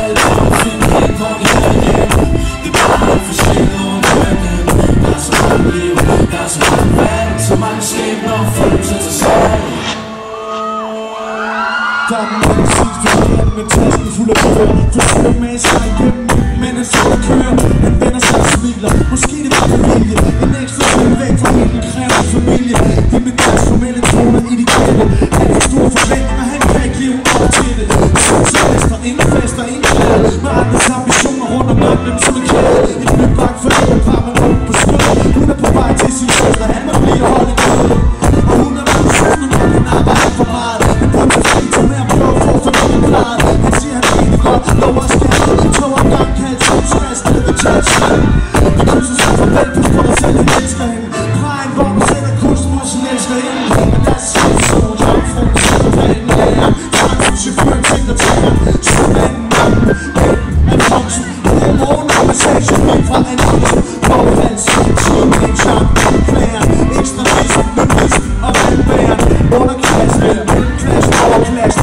alle sammen finde en kong i derhjemme. Det er bare for sjældent over verden. Der er så mange liv, der er så mange verden, så mange skæbner og følelser til sig. Der er den anden sidste hand med tasken fuld af bøger. Forsøger med sig igennem, men han står og kører. Han vender sig og smiler, måske det var familie. En ekstra tid væk fra hele kræver familie. Det med deres formelle toner i de kæde. Han har store forventninger, han kan ikke leve op til det. Solsemester, inden fester, inden klæder. Med andres ambitioner rundt om dem som en kæde. Et nybagt forældrepar med rundt på skød. Hun er på vej til sin søster, han må blive holdt i kød. Og hun er med søster, når han arbejder for meget. Han burde have fri til mere blå for familien klaret. Han siger, han egentlig godt lover at skatte. Tog en gang kaldt som stress, det vil tage et sted. De krydser sig farvel, pas på dig selv, han elsker hende. Har en vogn, sætter kursen mod sin elsker hende. Men der er situation, jomfruen, sætter planen lærer. Taxichaufføren tænker til ham, sømanden, en voksen. Morgen og massage, min fra annonce. Påfalds, timen, chok, klæder. Ekstremist, nudist og vandbæren. Underklasse, mellemklasse, overklasse.